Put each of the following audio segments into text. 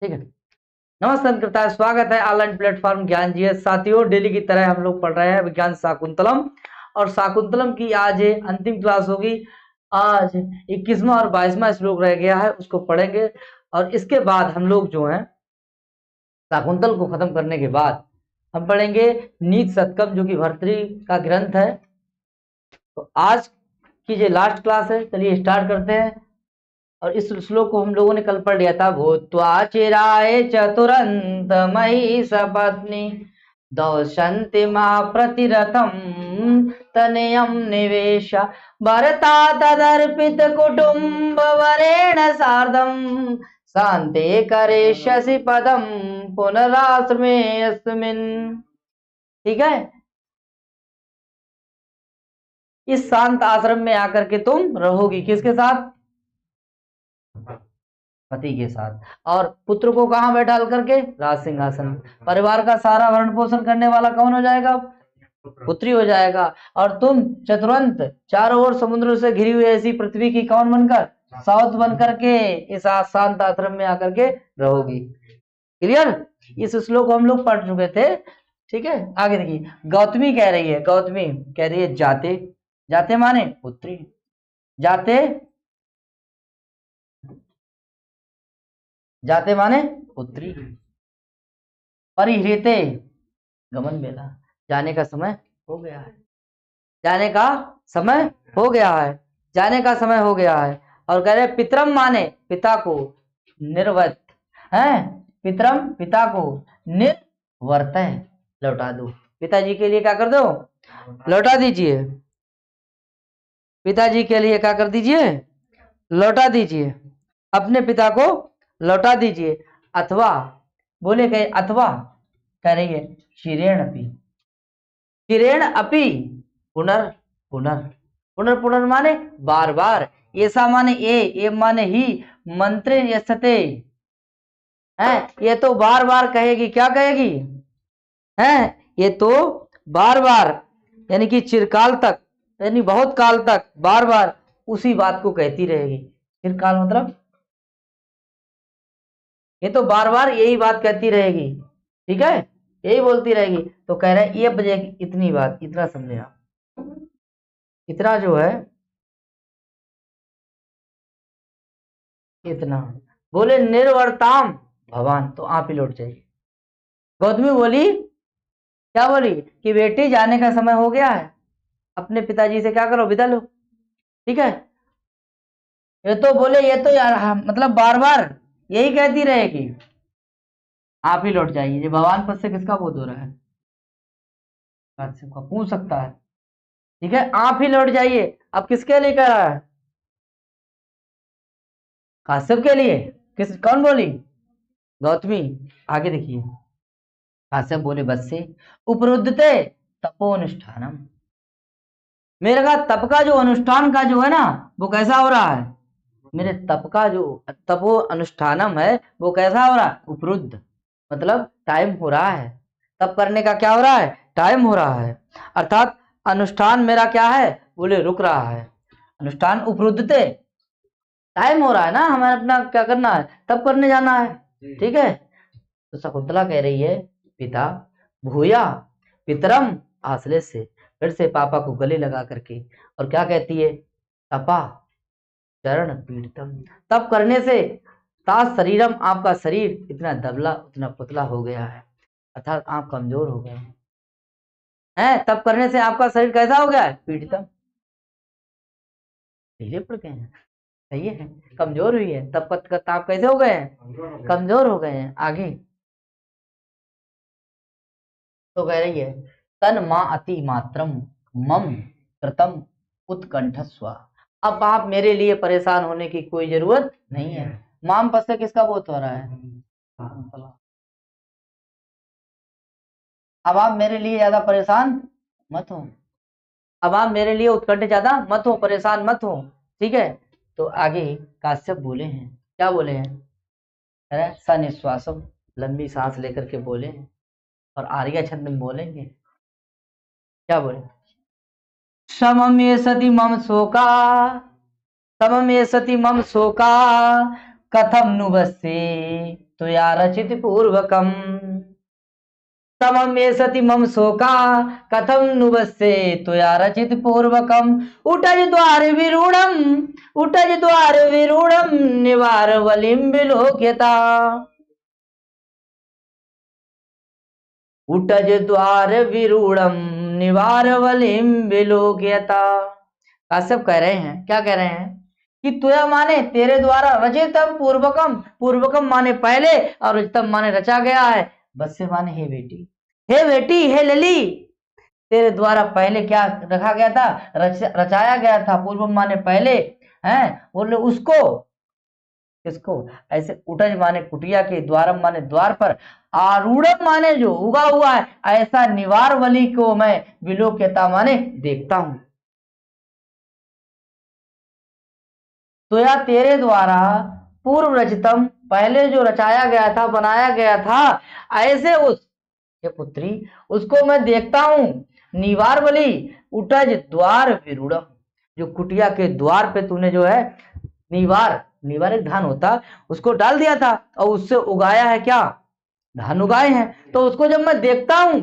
ठीक है। नमस्कार करता है, स्वागत है ऑनलाइन प्लेटफॉर्म ज्ञान जी। साथियों, डेली की तरह हम लोग पढ़ रहे हैं विज्ञान शाकुंतलम, और शाकुंतलम की आज अंतिम क्लास होगी। आज 21वां और 22वां श्लोक रह गया है, उसको पढ़ेंगे। और इसके बाद हम लोग जो है शाकुंतल को खत्म करने के बाद हम पढ़ेंगे नीति शतकम, जो कि भर्तृ का ग्रंथ है। तो आज की जो लास्ट क्लास है, चलिए स्टार्ट करते हैं। और इस श्लोक को हम लोगों ने कल पढ़ लिया था। भूत्वा चिराय चतुरंत मयि सपत्नी दौशन्ति मा प्रतिरथम तनयम निवेश भरता तदर्पित कुटुंब वरेण सार्धम शांते करिष्यसि पदम पुनराश्रमे अस्मिन्। ठीक है, इस शांत आश्रम में आकर के तुम रहोगी। किसके साथ? पति के साथ। और पुत्र को कहां बैठाल करके? राज सिंहासन। परिवार का सारा भरण पोषण करने वाला कौन हो जाएगा? पुत्री हो जाएगा। और तुम चतुरंत, चारों ओर समुद्र से घिरी हुई ऐसी पृथ्वी की कौन बनकर? साउथ बन करके इस शांत आश्रम में आकर के रहोगी। क्लियर? इस श्लोक को हम लोग पढ़ चुके थे। ठीक है, आगे देखिए। गौतमी कह रही है, गौतमी कह रही है जाते। जाते माने पुत्री। जाते, जाते माने पुत्री। परिहृते गमन बेला, जाने का समय हो गया है। जाने का समय हो गया है। जाने का समय हो गया है। और कह रहे पितरम माने पिता को। निर्वत है, पितरम पिता को। निर्वर्त लौटा दो। पिताजी के लिए क्या कर दो? लौटा दीजिए। पिताजी के लिए क्या कर दीजिए? लौटा दीजिए। अपने पिता को लौटा दीजिए। अथवा बोले गए, अथवा कह रही है शिरेण अपी। शिरेण अपी पुनर पुनर। पुनर पुनर माने बार बार। ऐसा माने ए माने ही। मंत्र यस्ते है, ये तो बार बार कहेगी। क्या कहेगी? है, ये तो बार बार यानी कि चिरकाल तक, यानी बहुत काल तक बार बार उसी बात को कहती रहेगी। चिरकाल मतलब ये तो बार बार यही बात कहती रहेगी। ठीक है, यही बोलती रहेगी। तो कह रहे हैं ये बजे इतनी बात, इतना समझे आप। इतना जो है, इतना बोले निर्वर्ताम भगवान, तो आप ही लौट जाइए। गौतमी बोली, क्या बोली? कि बेटी जाने का समय हो गया है, अपने पिताजी से क्या करो? विदा लो। ठीक है, ये तो बोले, ये तो यार मतलब बार बार यही कहती रहेगी। आप ही लौट जाइए। ये भगवान पद से किसका बोध हो रहा है? काश्यप का। पूछ सकता है। ठीक है, आप ही लौट जाइए। अब किसके लिए कह रहा है? काश्यप के लिए। किस, कौन बोली? गौतमी। आगे देखिए, काश्यप बोले बस से उपरुद्धते तपोनुष्ठानम। मेरे का तप का जो अनुष्ठान का जो है ना, वो कैसा हो रहा है? मेरे तप का जो तपो अनुष्ठानम है, वो कैसा हो रहा है? उपरुद्ध मतलब टाइम हो रहा है। तप करने का क्या हो रहा है? टाइम हो रहा है। अर्थात अनुष्ठान मेरा क्या है? बोले रुक रहा है। अनुष्ठान उपरुद्धते, टाइम हो रहा है ना, हमें अपना क्या करना है? तप करने जाना है। ठीक है, तो शकुंतला कह रही है पिता भूया पितरम आश्रय से, फिर से पापा को गले लगा करके। और क्या कहती है? तपा चरण पीड़ितम। तप करने से तास शरीरम, आपका शरीर इतना दबला, उतना पुतला हो गया है। अर्थात आप कमजोर हो गए हैं। तप करने से आपका शरीर कैसा हो गया है? पीड़ितम, ढीले पड़ गए हैं। सही है, कमजोर हुई है। तप आप कैसे हो गए हैं? कमजोर हो गए हैं। आगे तो कह रही है तन माँ अति मात्रम मम कृतम उत्कंठ स्व। अब आप मेरे लिए परेशान होने की कोई जरूरत नहीं है। माम पद से किसका बोध हो रहा है? अब आप मेरे लिए ज्यादा परेशान मत हो। अब आप मेरे लिए उत्कंठ ज्यादा मत हो, परेशान मत हो। ठीक है, तो आगे काश्यप बोले हैं। क्या बोले हैं? अरे सनिश्वासम, लंबी सांस लेकर के बोले हैं। और आर्या छंद में बोलेंगे। क्या बोले? समम ये सति मम शोका, समम ये सति मम शोका कथम नु बस्से त्वया रचित पूर्वकम तममे सति मम शोका कथम नु बस्से त्वया रचित पूर्वकम उटज द्वार विरूढ़म निवार वलिम विलोक्यता उटज द्वार विरूढ़म निवार वलिम विलोक्यता। काश्यप कह रहे हैं, क्या कह रहे हैं कि तुया माने तेरे द्वारा रचितम पूर्वकम, पूर्वकम माने पहले और रचितम माने रचा गया है, बस्से माने हे बेटी, हे बेटी, हे लली, तेरे द्वारा पहले क्या रखा गया था, रचाया गया था। पूर्व माने पहले है, बोले उसको, किसको, ऐसे उटज माने कुटिया के, द्वारम माने द्वार पर, आरूढ़म माने जो उगा हुआ है, ऐसा निवार वली को मैं विलोक्यता माने देखता हूं। तो या तेरे द्वारा पूर्व रचितम, पहले जो रचाया गया था, बनाया गया था, ऐसे उस हे पुत्री उसको मैं देखता हूं। निवार वली उटज द्वार विरूढ़म, जो कुटिया के द्वार पे तूने जो है निवार, निवार एक धान होता, उसको डाल दिया था और उससे उगाया है क्या, धान उगाए हैं। तो उसको जब मैं देखता हूं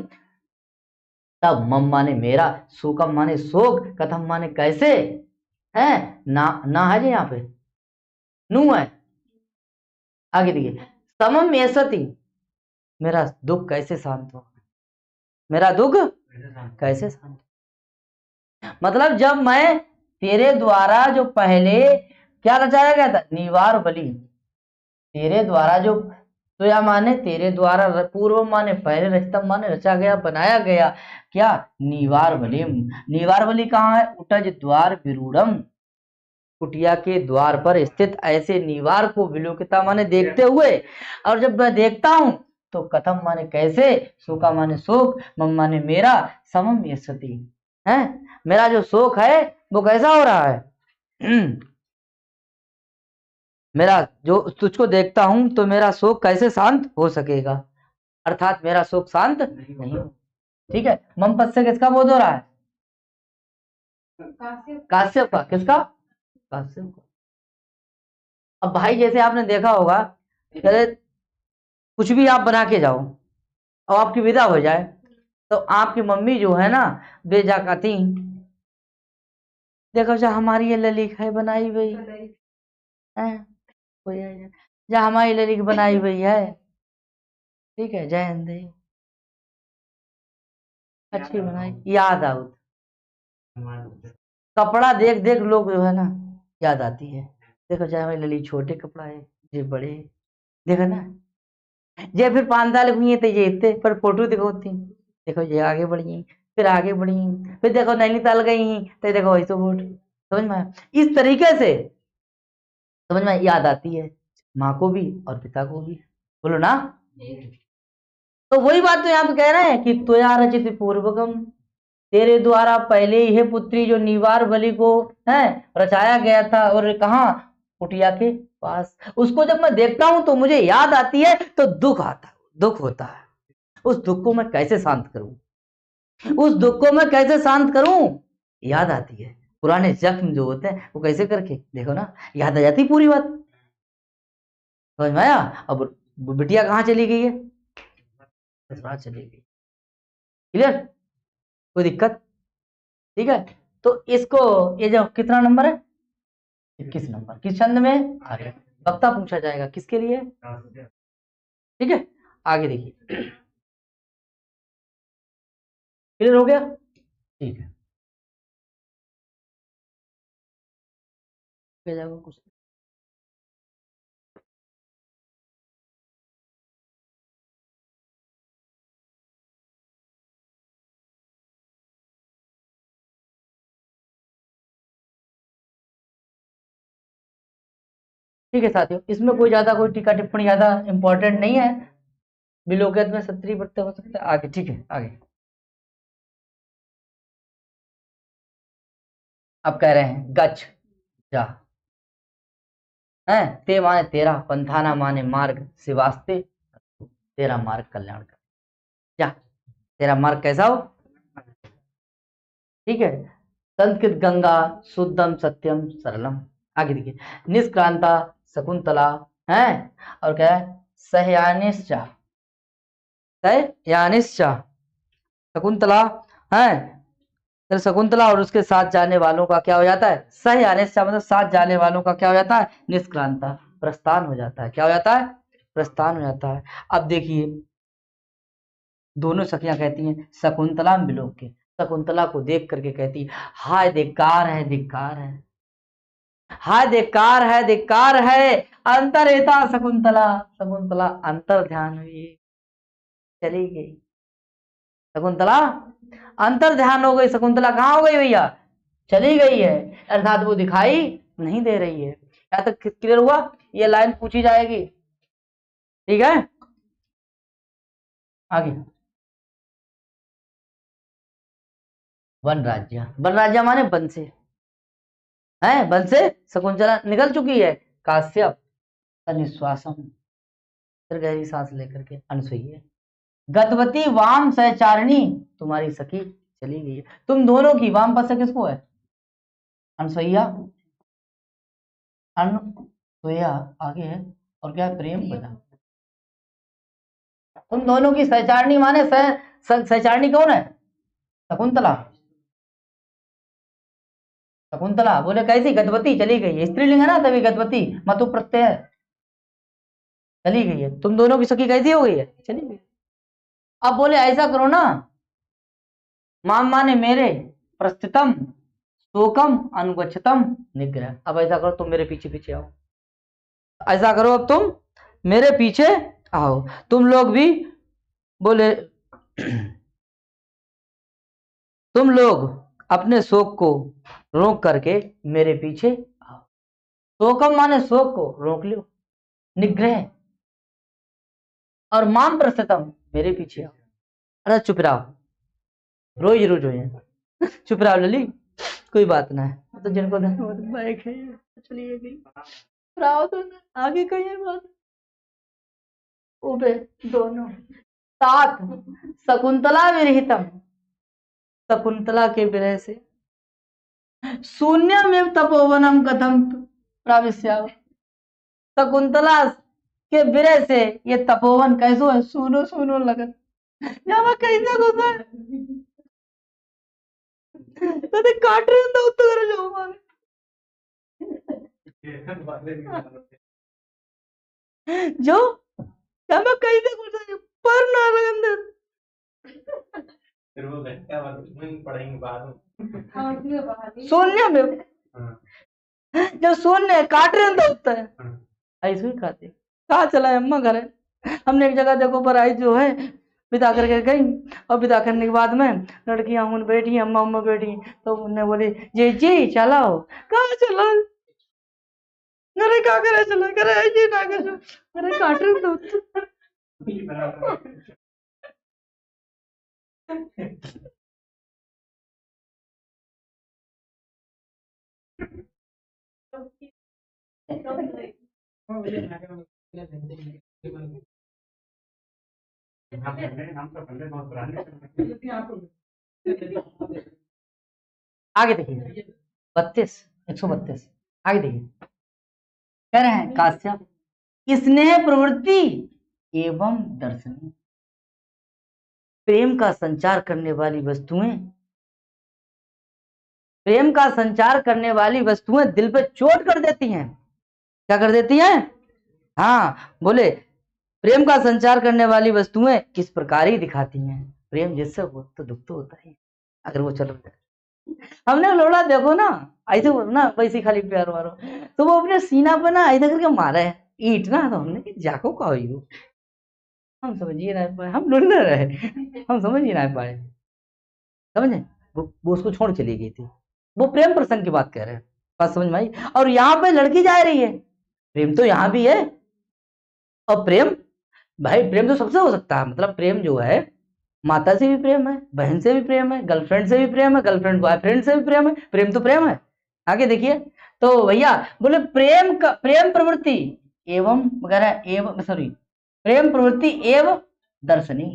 तब मम माने मेरा, शोकम माने शोक, कथम माने कैसे है, ना है जी यहाँ पे नू है। आगे देखिए, समम ऐसती, मेरा दुख कैसे शांत हो, मेरा दुख कैसे शांत, मतलब जब मैं तेरे द्वारा जो पहले क्या रचाया गया था, निवार बलि, तेरे द्वारा जो, तो या माने तेरे द्वारा, पूर्व माने पहले, रचितम माने रचा गया, बनाया गया, क्या, निवार बलि। निवार बलि कहाँ है, उटज द्वार विरूढ़म, कुटिया के द्वार पर स्थित ऐसे निवार को विलोकिता माने देखते हुए, और जब मैं देखता हूं तो कथम माने कैसे, शोका माने शोक, मम माने मेरा, समम यशति है, मेरा जो शोक है वो कैसा हो रहा है मेरा जो तुझको देखता हूं तो मेरा शोक कैसे शांत हो सकेगा, अर्थात मेरा शोक शांत नहीं हो। ठीक है, मम पद से किसका बोध हो रहा है, काश्यप का, किसका, काश्यप का। अब भाई जैसे आपने देखा होगा, कुछ भी आप बना के जाओ और आपकी विदा हो जाए तो आपकी मम्मी जो है ना बेजाकती, देखो जा हमारी ये ललित बनाई हुई है, जा हमारी ललित बनाई हुई है, ठीक है, जय हिंद, अच्छी बनाई, याद आओ, कपड़ा देख देख लोग जो है ना याद आती है, देखो चाहे हमारी ललित छोटे कपड़ा है, ये बड़े, देखो ना, ये फिर 5 साल हुई है तो ये इतने पर फोटो दिखोती, देखो ये आगे बढ़ी, फिर आगे बढ़ी, फिर देखो नैनीताल गई तो देखो वैसे वोट, समझ में, इस तरीके से समझ में याद आती है माँ को भी और पिता को भी, बोलो ना। तो वही बात तो यहाँ पे कह रहे हैं कि त्वया रचित पूर्वकम, तेरे द्वारा पहले ही है पुत्री जो निवार बलि को है रचाया गया था, और कहा, कुटिया के पास, उसको जब मैं देखता हूं तो मुझे याद आती है, तो दुख आता, दुख होता है, उस दुख को मैं कैसे शांत करूं, उस दुख को मैं कैसे शांत करूं, याद आती है, पुराने जख्म जो होते हैं वो कैसे करके देखो ना, याद आ जाती पूरी बात, समझ में आया। अब बिटिया कहाँ चली गई है, ससुराल चली गई, क्लियर, कोई दिक्कत, ठीक है। तो इसको, ये जो कितना नंबर है, 21 नंबर, किस छंद में, आर्य, वक्ता पूछा जाएगा किसके लिए, ठीक है। आगे देखिए, क्लियर हो गया, ठीक है, कुछ ठीक है साथियों, इसमें कोई ज्यादा कोई टीका टिप्पणी ज्यादा इंपॉर्टेंट नहीं है, विलोकित में 70 बढ़ते हो सकते हैं, आगे ठीक है, आगे अब कह रहे हैं गच्छ जा है, ते माने तेरा, पंथाना माने मार्ग, शिवास्ते तेरा मार्ग कल्याण कर, जा तेरा मार्ग कैसा हो, ठीक है, संस्कृत गंगा शुद्धम सत्यम सरलम। आगे देखिए, निष्क्रांता शकुंतला है, और क्या है, सहयानिश्च, सहयानिश्च, शकुंतला है, फिर शकुंतला और उसके साथ जाने वालों का क्या हो जाता है, सहयानिश्च मतलब साथ जाने वालों का क्या हो जाता है, निष्क्रांता, प्रस्थान हो जाता है। क्या हो जाता है, प्रस्थान हो जाता है। अब देखिए दोनों सखियां कहती हैं शकुंतला बिलोक के, शकुंतला को देख करके कहती है हाय धिक्कार है, धिक्कार है, हाय धिक्कार है, धिक्कार है, अंतरेता शकुंतला, शकुंतला अंतर ध्यान हुई, चली गई शकुंतला, अंतर ध्यान हो गई शकुंतला, कहाँ हो गई भैया, चली गई है, अर्थात वो दिखाई नहीं दे रही है। यहाँ तक क्लियर हुआ, ये लाइन पूछी जाएगी, ठीक है। आगे, वन राज्य, वन राज्य माने वन से, है वन से शकुंतला निकल चुकी है, काश्यप निश्वासम, फिर गहरी सांस लेकर के अनसुई, गतवती वाम सहचारिणी, तुम्हारी सखी चली गई है। तुम दोनों की, वाम पद से किसको है, अनसुईया, अनसुईया आगे है, और क्या है, प्रेम बना। तुम दोनों की सहचारिणी माने सहचारिणी कौन है, शकुंतला, शकुंतला बोले कैसी, गतवती चली गई है, स्त्रीलिंग है ना तभी गतवती, मतु प्रत्यय है, चली गई है। तुम दोनों की सखी कैसी हो गई है, चली गई। अब बोले ऐसा करो ना, माम माने मेरे, प्रस्थितम शोकम अनुगच्छतम निग्रह, अब ऐसा करो तुम मेरे पीछे पीछे आओ, ऐसा करो अब तुम मेरे पीछे आओ, तुम लोग भी बोले तुम लोग अपने शोक को रोक करके मेरे पीछे आओ, शोकम माने शोक को रोक लो, निग्रह, और माम प्रस्थितम मेरे पीछे आओ, अरे चुप रहो, रोज रोज हो चुप रहो लली, कोई बात ना है, तो जिनको बाइक है चलिए गई, तो आगे कहिए बात, उबे दोनों साथ, शकुंतला विरहितम, शकुंतला के विरह से, शून्य में तपोवनम कथम प्राविश्य, शकुंतला के विरह से ये तपोवन कैसो है, सुनो सुनो लगन, यहाँ कैसे घुसा तो काट रहे हैं तो कर जाओ मारे, जो यहाँ कैसे घुसा पर ना लगन दे, फिर वो घंटा पढ़ेंगे बाद में, शून्य में जब शून्य काट रहे हैं तो होता है, ऐसे ही खाते, कहा चला है अम्मा घर है, हमने एक जगह देखो पर आई जो है विदा करके गई, और विदा करने के बाद में लड़कियां उन बैठी, अम्मा अम्मा बैठी, तो उन्हें बोली जी जी चलाओ, कहा चला, अरे क्या करे चला, करे जी ना करे, अरे काट रहे तो आगे देखिए 32, 132, आगे देखिए कह रहे हैं काश्यप, स्नेह प्रवृत्ति एवं दर्शन, प्रेम का संचार करने वाली वस्तुएं, प्रेम का संचार करने वाली वस्तुएं दिल पे चोट कर देती हैं, क्या कर देती हैं, हाँ बोले प्रेम का संचार करने वाली वस्तुएं किस प्रकार ही दिखाती हैं, प्रेम जिससे हो तो दुख तो होता ही, अगर वो चलो हमने लोड़ा देखो ना ऐसे ना वैसे खाली प्यार मारो, तो वो अपने सीना पर ना ऐसे करके मारा है ईट ना, तो हमने जाको का हो, हम समझ ही ना पाए, हम लुड़ ना रहे, हम समझ ही ना पाए, समझे, वो उसको छोड़ चली गई थी, वो प्रेम प्रसंग की बात कह रहे हैं, बात समझ में आई। और यहाँ पे लड़की जा रही है, प्रेम तो यहाँ भी है, और प्रेम भाई प्रेम तो सबसे हो सकता है, मतलब प्रेम जो है माता से भी प्रेम है, बहन से भी प्रेम है, गर्लफ्रेंड से भी प्रेम है, गर्लफ्रेंड बॉयफ्रेंड से भी प्रेम है, प्रेम तो प्रेम है। आगे देखिए, तो भैया बोले प्रेम का, प्रेम प्रवृत्ति एवं वगैरह एवं, सॉरी प्रेम प्रवृत्ति एवं दर्शनी,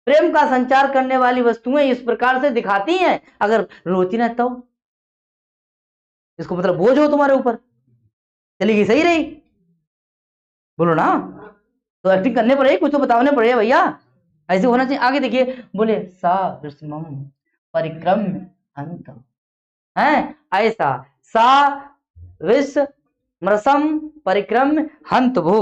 प्रेम का संचार करने वाली वस्तुएं इस प्रकार से दिखाती हैं, अगर रोती ना तो इसको मतलब बोझ हो तुम्हारे ऊपर, चली गई सही रही, बोलो ना, तो एक्टिंग करने पड़ेगी, कुछ तो बताने पड़ेगा भैया, ऐसे होना चाहिए। आगे देखिए, बोले सा विस्मम परिक्रम हंत, है ऐसा, सा विस मृसम परिक्रम हंत भो,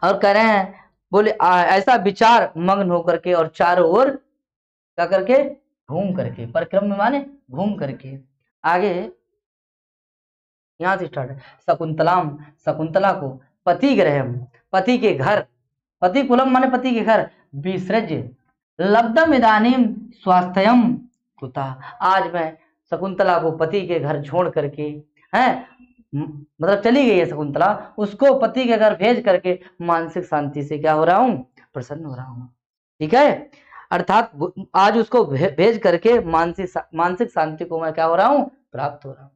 और कह रहे हैं बोले ऐसा विचार मग्न होकर के और चारों ओर क्या करके, घूम करके, परिक्रम में माने घूम करके। आगे यहां से स्टार्ट है, शकुंतलाम, शकुंतला को पति ग्रहम, पति के घर, पति कुलम माने पति के घर, विसृज लब्धम इदानीम स्वास्थ्यम कुता, आज मैं शकुंतला को पति के घर छोड़ करके, है मतलब चली गई है शकुंतला, उसको पति के घर भेज करके मानसिक शांति से क्या हो रहा हूं, प्रसन्न हो रहा हूं। ठीक है, अर्थात आज उसको भेज करके मानसिक शांति को मैं क्या हो रहा हूं, प्राप्त हो रहा हूं।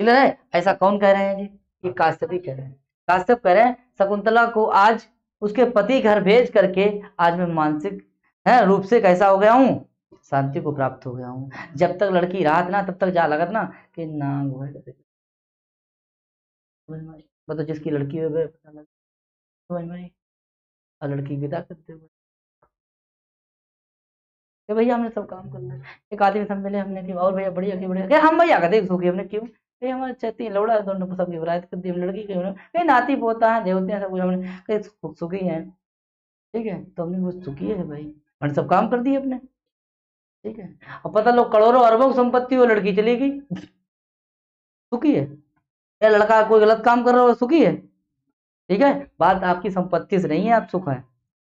क्लियर है? ऐसा कौन कह रहे हैं जी? ये काश्यप ही कह रहे हैं। काश्यप कह रहे हैं शकुंतला को आज उसके पति घर भेज करके आज मैं मानसिक है रूप से कैसा हो गया हूँ, शांति को प्राप्त हो गया हूँ। जब तक लड़की रात ना तब तक जा लगत ना कि ना मतलब जिसकी लड़की हो गए और लड़की विदा करते हुए कि भैया हमने सब काम करना है। एक आदमी सब मिले, हमने कि और भैया बढ़िया की बढ़िया, हम भैया कहते सुखी, हमने क्यों ये हमारे छती लौड़ा दोनों को सबकी बरात कर दी, हम लड़की के नाती पोता है देवते हैं सब कुछ, हमने सुखी है। ठीक है, तो हमने वो सुखी है भाई, हमने सब काम कर दिए अपने। ठीक है, और पता लोग करोड़ों अरबों संपत्ति, वो लड़की चली गई, सुखी है? या लड़का कोई गलत काम कर रहा हो, सुखी है? ठीक है, बात आपकी संपत्ति से नहीं है, आप सुख है,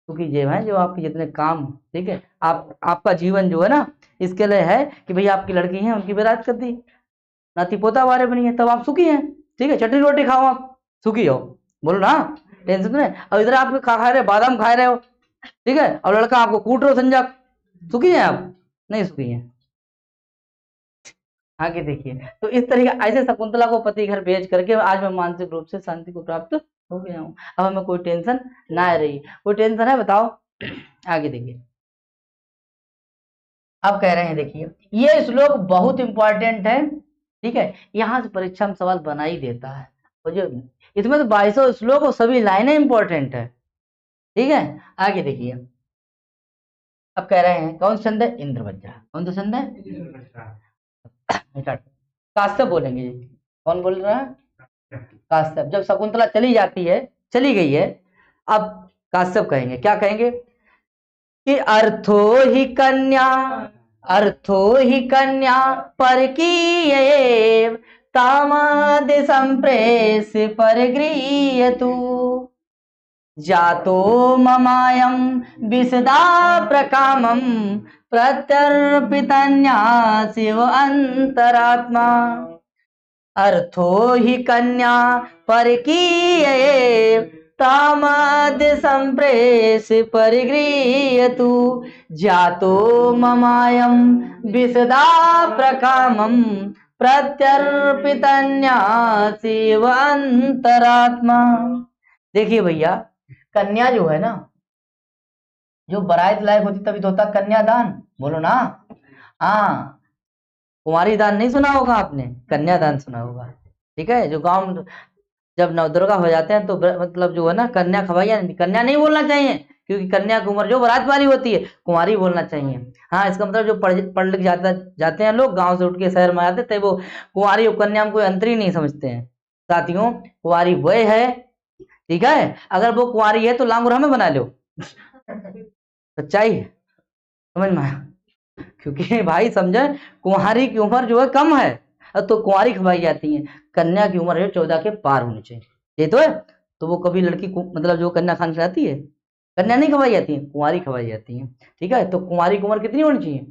सुखी जेब है जो आपके जितने काम। ठीक है, आप आपका जीवन जो है ना इसके लिए है कि भैया आपकी लड़की है, उनकी बारात कर दी, नाती पोता वारे बनी है, तब आप सुखी हैं। ठीक है, चटनी रोटी खाओ, आप सुखी हो, बोलो ना, टेंशन नहीं। और इधर आप खा रहे बादाम खा रहे हो, ठीक है, और लड़का आपको कूट रहे हो संजा, सुखी हैं आप? नहीं सुखी हैं। आगे देखिए, तो इस तरीके ऐसे शकुंतला को पति घर भेज करके आज मैं मानसिक रूप से शांति को प्राप्त हो गया हूँ, अब हमें कोई टेंशन ना रही। कोई टेंशन है बताओ? आगे देखिए, अब कह रहे हैं, देखिए ये श्लोक बहुत इंपॉर्टेंट है। ठीक है, यहाँ से परीक्षा में सवाल बना ही देता है, और जो इसमें तो 22 श्लोक और सभी लाइनें इंपॉर्टेंट है। ठीक है, आगे देखिए, अब कह रहे हैं कौन सा छंद है, इंद्रवज्रा, कौन सा छंद है, काश्यप बोलेंगे जी। कौन बोल रहा है? काश्यप। जब शकुंतला चली जाती है, चली गई है, अब काश्यप कहेंगे, क्या कहेंगे कि अर्थो ही कन्या परकीयेव तामाद संप्रेस परगृह्यतु जातो ममायं विसदा प्रकामं प्रत्यर्पितन्या शिव अंतरात्मा। अर्थो ही कन्या परकीयेव तामाद संप्रेस परिगृह्यतु जातो ममायं विसदा प्रकामं प्रत्यर्पितन्या शिव अंतरात्मा। देखिए भैया, कन्या जो है ना, जो बरात लायक होती तभी तो होता कन्यादान, बोलो ना। हाँ, कुंवारी दान नहीं सुना होगा आपने, कन्यादान सुना होगा। ठीक है, जो गांव जब नवदुर्गा हो जाते हैं तो मतलब जो है ना कन्या खवाइया, कन्या नहीं बोलना चाहिए, क्योंकि कन्या की उम्र जो बारात वाली होती है, कुंवारी बोलना चाहिए। हाँ, इसका मतलब जो पढ़ लिख जाते हैं लोग, गांव से उठ के शहर में आते थे, वो कुंवारी और कन्या में कोई अंतर ही नहीं समझते हैं। साथियों, कुंवारी वह है, ठीक है, अगर वो कुंवारी है तो लांगुर हमें बना लो, सच्चाई है, समझ में आया? क्योंकि भाई समझे, कुंवारी की उम्र जो है कम है, तो कुंवारी खवाई जाती है, कन्या की उम्र है 14 के पार होनी चाहिए, ये तो है। तो वो कभी लड़की मतलब जो कन्या खान खिलाती है, कन्या नहीं खवाई जाती है, कुंवारी खवाई जाती है। ठीक है, तो कुंवारी की उम्र कितनी होनी चाहिए,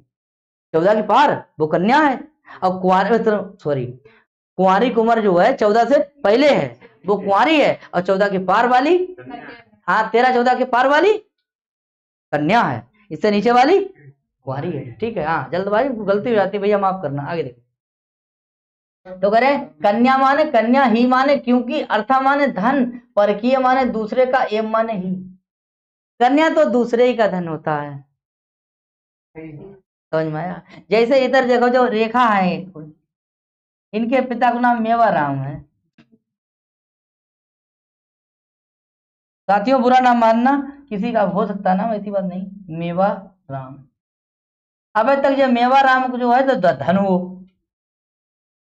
14 के पार, वो कन्या है। और कुंवारी सॉरी, कुंवारी की उम्र जो है 14 से पहले है, वो कुंवारी है, और 14 के पार वाली, हाँ 13-14 के पार वाली कन्या है, इससे नीचे वाली कुंवारी है। ठीक है, हाँ जल्दबाजी गलती हो जाती है भैया, माफ करना। आगे देखो, तो कह रहे कन्या माने कन्या ही माने, क्योंकि अर्था माने धन, परकीय माने दूसरे का, एम माने ही, कन्या तो दूसरे ही का धन होता है। समझ में आया? जैसे इधर देखो जो रेखा है, इनके पिता का नाम मेवाराम है, साथियों बुरा ना मानना, किसी का हो सकता ना, ऐसी बात नहीं। मेवा राम, अब तक जो मेवा राम को जो है तो धन हो,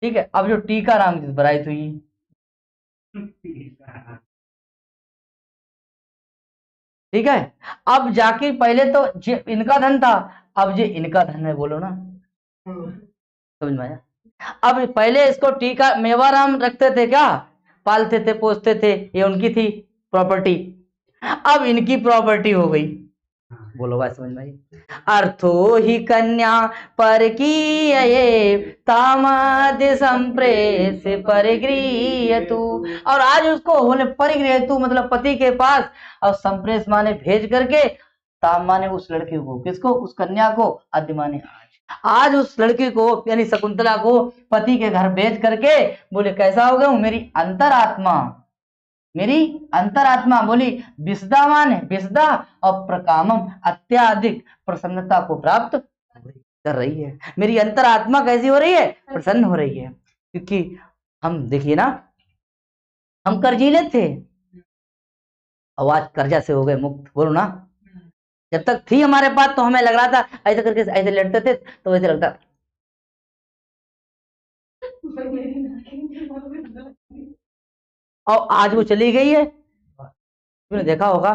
ठीक है। अब जो टीका राम की बराई हुई, ठीक है। अब जाके पहले तो इनका धन था, अब ये इनका धन है, बोलो ना, समझ में आया। अब पहले इसको टीका मेवाराम रखते थे क्या, पालते थे पोसते थे, ये उनकी थी प्रॉपर्टी, अब इनकी प्रॉपर्टी हो गई। बोलो भाई, समझ में आई। अर्थो ही कन्या पर की ये तामाद संप्रेस परिगृह तू, और आज उसको बोले परिगृह तू मतलब पति के पास, और संप्रेस माने भेज करके, ताम माने उस लड़की को, किसको, उस कन्या को, आदि माने आज उस लड़की को यानी शकुंतला को पति के घर भेज करके बोले कैसा हो गया हूं, मेरी अंतरात्मा, मेरी अंतरात्मा बोली विसदा माने विसदा और प्रकामम अत्याधिक प्रसन्नता को प्राप्त कर रही है। मेरी अंतरात्मा कैसी हो रही है, प्रसन्न हो रही है। क्योंकि हम देखिए ना, हम कर्जीले थे, आज कर्जा से हो गए मुक्त, बोलो ना। जब तक थी हमारे पास तो हमें लग रहा था ऐसे करके ऐसे लड़ते थे तो वैसे लगता, और आज वो चली गई है। तुमने देखा होगा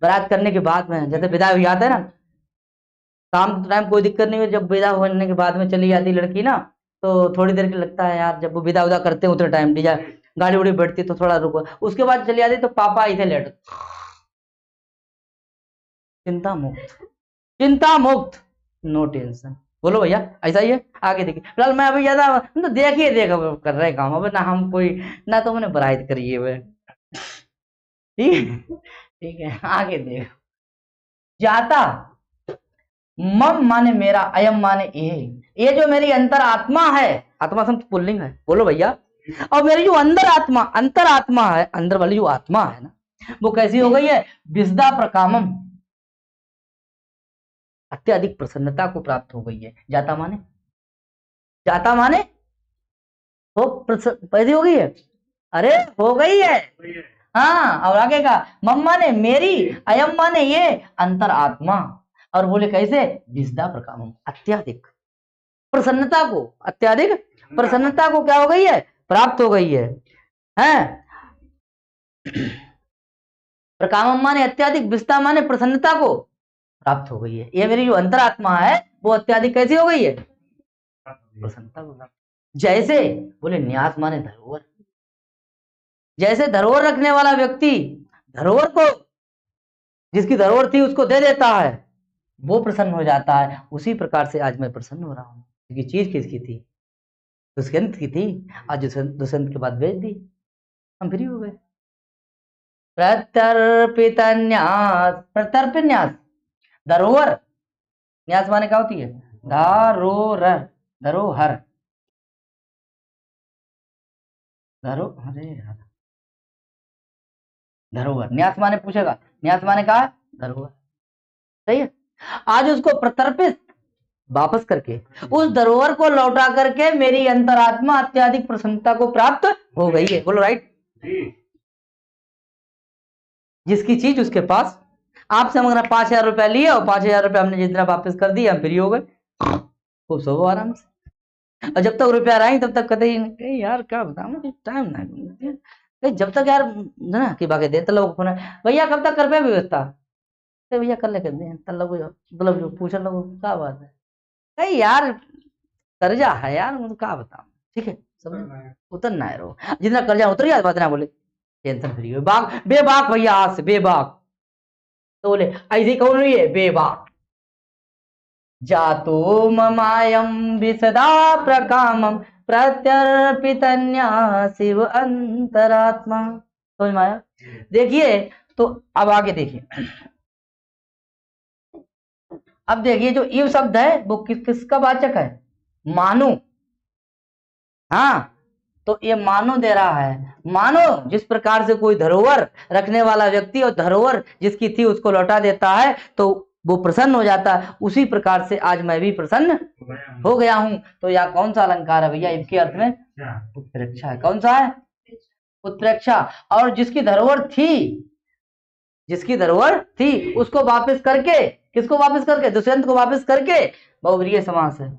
बारात करने के बाद में जैसे विदा हुई आता है ना, शाम के टाइम कोई दिक्कत नहीं है, जब विदा होने के बाद में चली जाती लड़की ना, तो थोड़ी देर के लगता है यार, जब वो विदा उदा करते हैं उतने टाइम डीजा गाड़ी उड़ी बैठती तो थोड़ा रुको, उसके बाद चली जाती तो पापा इसे लेट, चिंता मुक्त, चिंता मुक्त, नो टेंशन। बोलो भैया, ऐसा ही है। आगे देखिए, फिलहाल मैं अभी ज्यादा तो देखिए देख कर रहे काम, अब ना हम कोई ना तो मैंने बराइत करी है, ठीक है, ठीक है। आगे देख, जाता मम माने मेरा, अयम माने ये जो मेरी अंतर आत्मा है, आत्मा सब पुल्लिंग है, बोलो भैया। और मेरी जो अंदर आत्मा, अंतर आत्मा है, अंदर वाली जो आत्मा है ना, वो कैसी हो गई है, विसदा प्रकामम, अत्यधिक प्रसन्नता को प्राप्त हो गई है। जाता माने, जाता माने वो पैदी हो गई है, अरे हो गई है, हाँ। और आगे का मम माने मेरी, अयम माने ये अंतर आत्मा, और बोले कैसे, विसदा प्रकामम, अत्यधिक प्रसन्नता को, अत्यधिक प्रसन्नता को क्या हो गई है, प्राप्त हो गई है, हैं? प्रकामम माने अत्यधिक, विसदा माने प्रसन्नता को प्राप्त हो गई है। ये मेरी जो अंतरात्मा है वो अत्यधिक कैसी हो गई है, प्रसन्नता को प्राप्त। जैसे बोले न्यास माने धरोहर, जैसे धरोहर रखने वाला व्यक्ति धरोहर को, जिसकी धरोहर थी उसको दे देता है, वो प्रसन्न हो जाता है, उसी प्रकार से आज मैं प्रसन्न हो रहा हूँ, क्योंकि चीज किसकी थी, दुष्यंत की थी। आज दुष्यंत के बाद बेच दी, हम फ्री हो गए। प्रत्यर्पित न्यास, प्रत्यर्पित न्यास, धरोहर, न्यास माने क्या होती है, धरोहर, धरोहर, अरे धरोहर, न्यास माने पूछेगा, न्यास माने कहा धरोहर, सही है। आज उसको प्रत्यर्पित वापस करके, उस धरोहर को लौटा करके मेरी अंतरात्मा अत्यधिक प्रसन्नता को प्राप्त हो गई है, बोलो राइट। जिसकी चीज उसके पास, आपसे मगर 5,000 रुपया लिए और 5,000 रुपया हमने जितना वापस कर दिया, हम फ्री हो गए, खूब सो आराम से। और जब तक रुपया रही तब तक कहते ही यार क्या बताऊं, टाइम ना, जब तक यार ना कि बाकी देते लोग फोन, भैया कब तक कर पे व्यवस्था, भैया कर ले कर दे, मतलब जो पूछ लोग क्या बात है, कहीं यार कर्जा है यार, मुझे क्या बताऊं, ठीक है, सब उतरना है, रो जितना कर्जा उतर गया बात ना बोले, टेंशन फ्री हो, बाग बेबाक भैया, आज से बेबाक, तो बोले ऐसे कौन हुई है, बेबाक। जातो ममायम विसदा प्रकामम प्रत्यर्पितन्या शिव अंतरात्मा, समझ में आया। देखिए तो अब आगे देखिए, अब देखिए जो इव शब्द है वो किसका वाचक है, मानो, हाँ। तो ये मानो दे रहा है, मानो जिस प्रकार से कोई धरोहर रखने वाला व्यक्ति और धरोहर जिसकी थी उसको लौटा देता है तो वो प्रसन्न हो जाता है, उसी प्रकार से आज मैं भी प्रसन्न हो गया हूं। तो यह कौन सा अलंकार है भैया, इसके अर्थ में उत्प्रेक्षा है, कौन सा है, उत्प्रेक्षा। और जिसकी धरोहर थी जिसकी धरोहर थी उसको वापस करके, किसको वापस करके, दुष्यंत को वापस करके बहुव्रीहि समास है,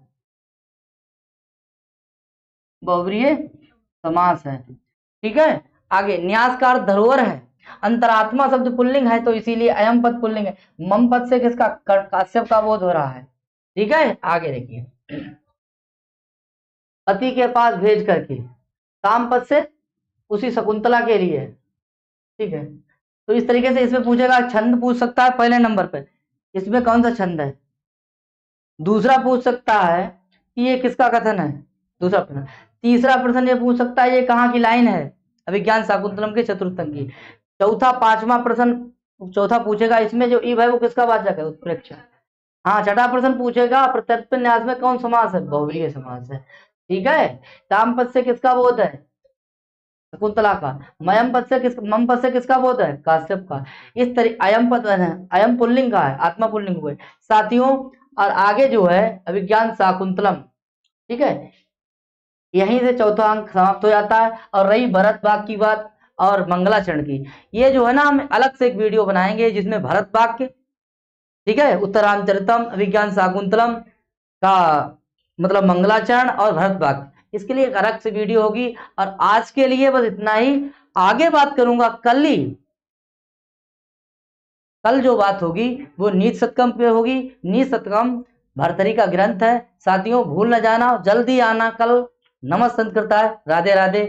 बहुव्रीहि समास है। ठीक है, आगे न्यास का अर्थ धरोहर है, अंतरात्मा शब्द पुल्लिंग है तो इसीलिए अयम पद पुल्लिंग है। मम पद से किसका, काश्यप का बोध हो रहा है। ठीक है, आगे देखिए, पति के पास भेज करके, काम पद से उसी शकुंतला के लिए। ठीक है, तो इस तरीके से इसमें पूछेगा, छंद पूछ सकता है पहले नंबर पे, इसमें कौन सा छंद है। दूसरा पूछ सकता है कि ये किसका कथन है, दूसरा प्रश्न। तीसरा प्रश्न ये पूछ सकता है ये कहाँ की लाइन है, अभिज्ञान शाकुंतलम के चतुर्थ अंक की। चौथा पांचवा प्रश्न, चौथा पूछेगा इसमें जो इव है वो किसका वाचक है, उत्प्रेक्षा। हाँ, छठा प्रश्न पूछेगा प्रत्यर्थ न्यास में कौन समास है, बहुव्रीहि समास है। ठीक है, काम पद से किसका बोध है, शकुंतला का। मयम पद से मम पद से किसका बोध है, काश्यप का। इस तरीके अयम पद है, अयम पुल्लिंग का है, आत्मा पुल्लिंग हुए साथियों। और आगे जो है अभिज्ञान शाकुंतलम। ठीक है, यहीं से चौथा अंक समाप्त हो जाता है। और रही भरत बाग की बात और मंगलाचरण की, ये जो है ना हम अलग से एक वीडियो बनाएंगे जिसमें भरत वाक्य, ठीक है, उत्तरांचरितम, अभिज्ञान शाकुंतलम का मतलब मंगलाचरण और भरत वाक्य, इसके लिए एक अलग से वीडियो होगी। और आज के लिए बस इतना ही, आगे बात करूंगा कल ही। कल जो बात होगी वो नीत शतकम पे होगी। नीत शतकम भर्तृहरि का ग्रंथ है साथियों, भूल न जाना, जल्दी आना कल। नमस्ते, राधे राधे।